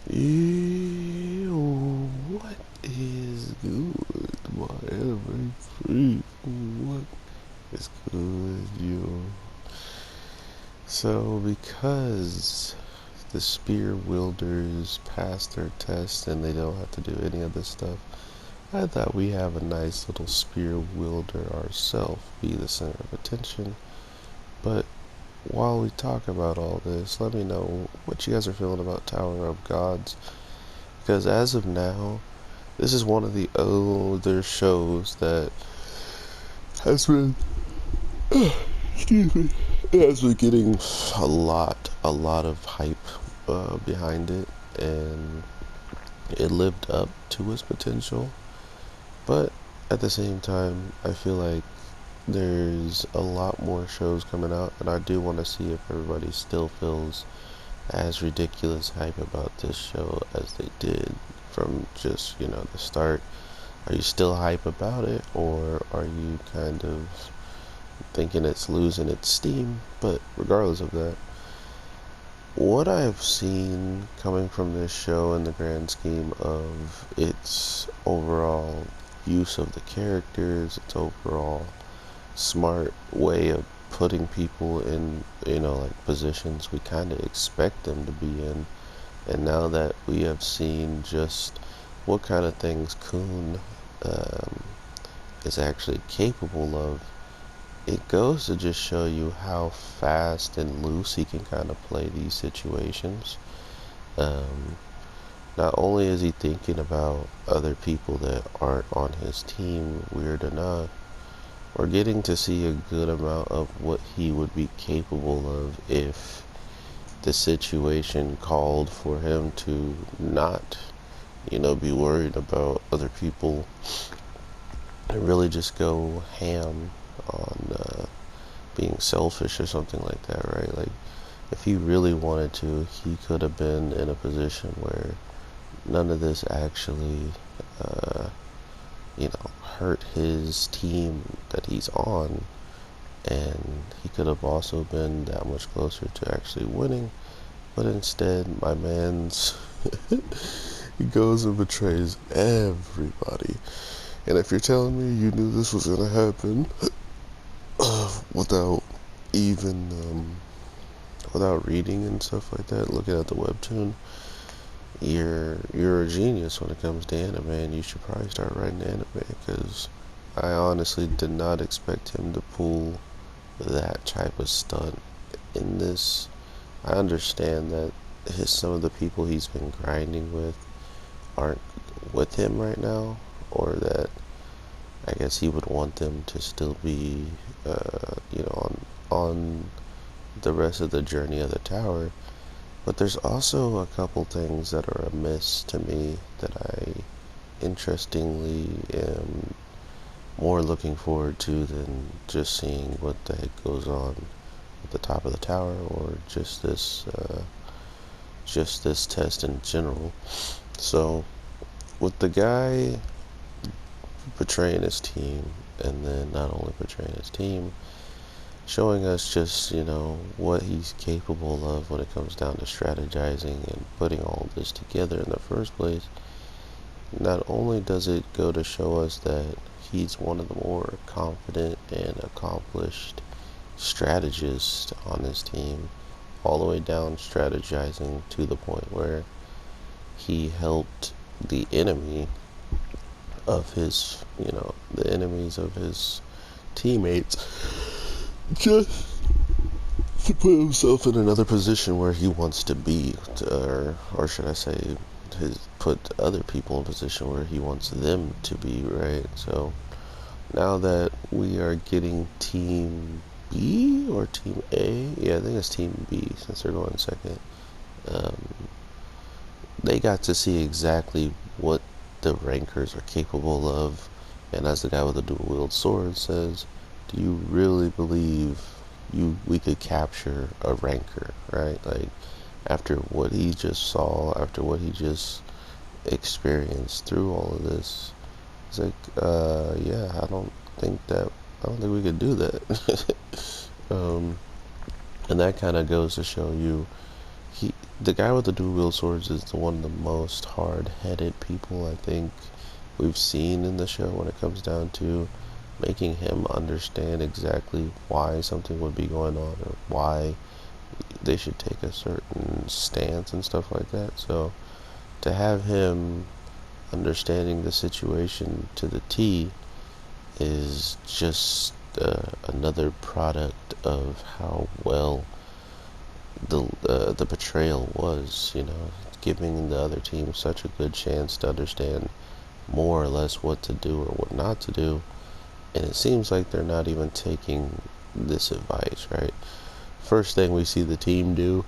What is good, my every freak? What is good, yo? So, because the spear wielders passed their test and they don't have to do any of this stuff, I thought we have a nice little spear wielder ourselves be the center of attention. But while we talk about all this, let me know what you guys are feeling about Tower of Gods. Because as of now, this is one of the older shows that has been, excuse me, it has been getting a lot of hype behind it, and it lived up to its potential. But at the same time, I feel like there's a lot more shows coming out, and I do want to see if everybody still feels as ridiculous hype about this show as they did from just, the start. Are you still hype about it, or are you kind of thinking it's losing its steam? But regardless of that, what I have seen coming from this show in the grand scheme of its overall use of the characters, its overall smart way of putting people in, like positions we kind of expect them to be in. And now that we have seen just what kind of things Khun is actually capable of, it goes to just show you how fast and loose he can kind of play these situations. Um, Not only is he thinking about other people that aren't on his team, weird enough, we're getting to see a good amount of what he would be capable of if the situation called for him to not, be worried about other people and really just go ham on being selfish or something like that, right? Like, if he really wanted to, he could have been in a position where none of this actually, uh, hurt his team that he's on, and he could have also been that much closer to actually winning. But instead, my man's he goes and betrays everybody. And if you're telling me you knew this was gonna happen without even without reading and stuff like that, looking at the webtoon, you're a genius when it comes to anime, and you should probably start writing anime, because I honestly did not expect him to pull that type of stunt in this. I understand that some of the people he's been grinding with aren't with him right now, or that I guess he would want them to still be, on the rest of the journey of the tower. But there's also a couple things that are amiss to me that I interestingly am more looking forward to than just seeing what the heck goes on at the top of the tower, or just this test in general. So with the guy betraying his team, and then not only betraying his team, showing us just, what he's capable of when it comes down to strategizing and putting all this together in the first place, not only does it go to show us that he's one of the more confident and accomplished strategists on his team, all the way down strategizing to the point where he helped the enemy of his, the enemies of his teammates, just to put himself in another position where he wants to be, or should I say, put other people in a position where he wants them to be, right? So now that we are getting Team B or Team A, yeah, I think it's Team B since they're going second. Um, they got to see exactly what the rankers are capable of, and as the guy with the dual wield sword says, do you really believe we could capture a ranker, right? Like, after what he just saw, after what he just experienced through all of this, it's like, yeah, I don't think we could do that. And that kind of goes to show you the guy with the dual wield swords is the one of the most hard-headed people I think we've seen in the show when it comes down to making him understand exactly why something would be going on or why they should take a certain stance and stuff like that. So to have him understanding the situation to the T is just another product of how well the betrayal was, giving the other team such a good chance to understand more or less what to do or what not to do. And it seems like they're not even taking this advice, right? First thing we see the team do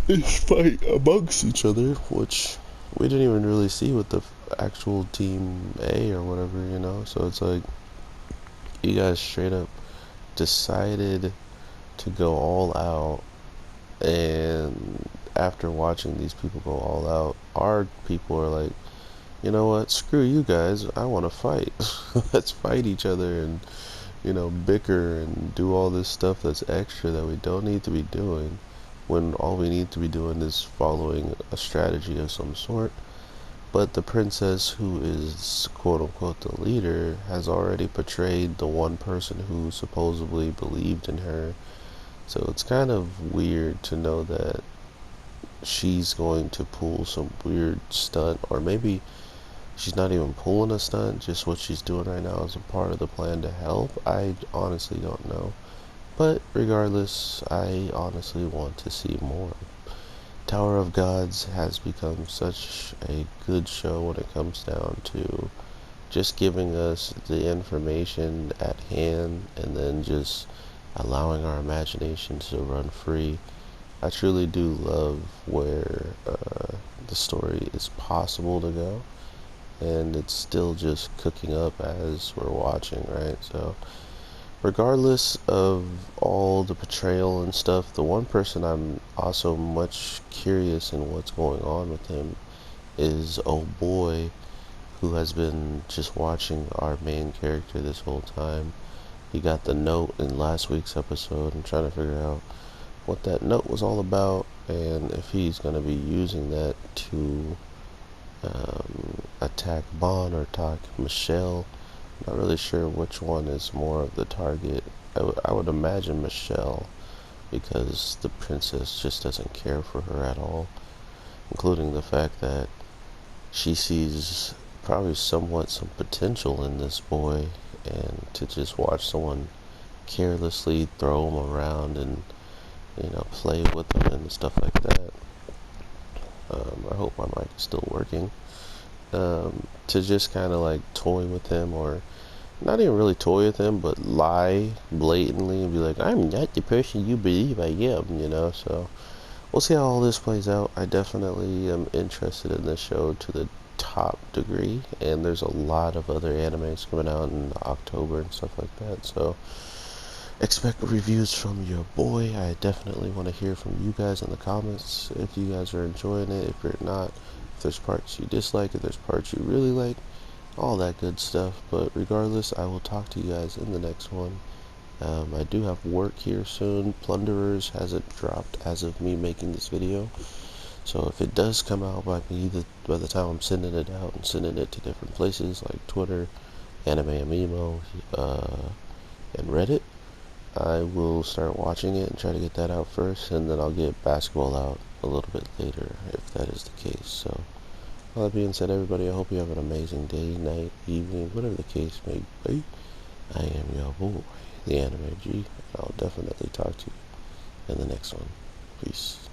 is fight amongst each other, which we didn't even really see with the actual team A or whatever. So it's like you guys straight up decided to go all out, and after watching these people go all out, our people are like, you know what, screw you guys, I want to fight. Let's fight each other and bicker and do all this stuff that's extra that we don't need to be doing, when all we need to be doing is following a strategy of some sort. But the princess, who is quote unquote the leader, has already portrayed the one person who supposedly believed in her. So it's kind of weird to know that she's going to pull some weird stunt, or maybe she's not even pulling a stunt, just what she's doing right now is a part of the plan to help. I honestly don't know. But regardless, I honestly want to see more. Tower of Gods has become such a good show when it comes down to just giving us the information at hand and then just allowing our imaginations to run free. I truly do love where the story is possible to go, and it's still just cooking up as we're watching, right? So regardless of all the betrayal and stuff, the one person I'm also much curious in what's going on with him is old boy, who has been just watching our main character this whole time. He got the note in last week's episode. I'm trying to figure out what that note was all about, and if he's going to be using that to attack Bond or attack Michelle. Not really sure which one is more of the target. I would imagine Michelle, because the princess just doesn't care for her at all, including the fact that she sees probably somewhat some potential in this boy, and to just watch someone carelessly throw him around and play with him and stuff like that. I hope my mic is still working. To just kind of like toy with him, or not even really toy with him, but lie blatantly and be like, I'm not the person you believe I am, so we'll see how all this plays out. I definitely am interested in this show to the top degree, and there's a lot of other animes coming out in October and stuff like that, so expect reviews from your boy. I definitely want to hear from you guys in the comments if you guys are enjoying it, if you're not, if there's parts you dislike, if there's parts you really like, all that good stuff. But regardless, I will talk to you guys in the next one. I do have work here soon. Plunderers hasn't dropped as of me making this video, so if it does come out by the time I'm sending it out and sending it to different places like Twitter, Anime Amimo, and Reddit, I will start watching it and try to get that out first, and then I'll get basketball out a little bit later if that is the case. So all that being said, everybody, I hope you have an amazing day, night, evening, whatever the case may be. I am your boy, the Anime G, and I'll definitely talk to you in the next one. Peace.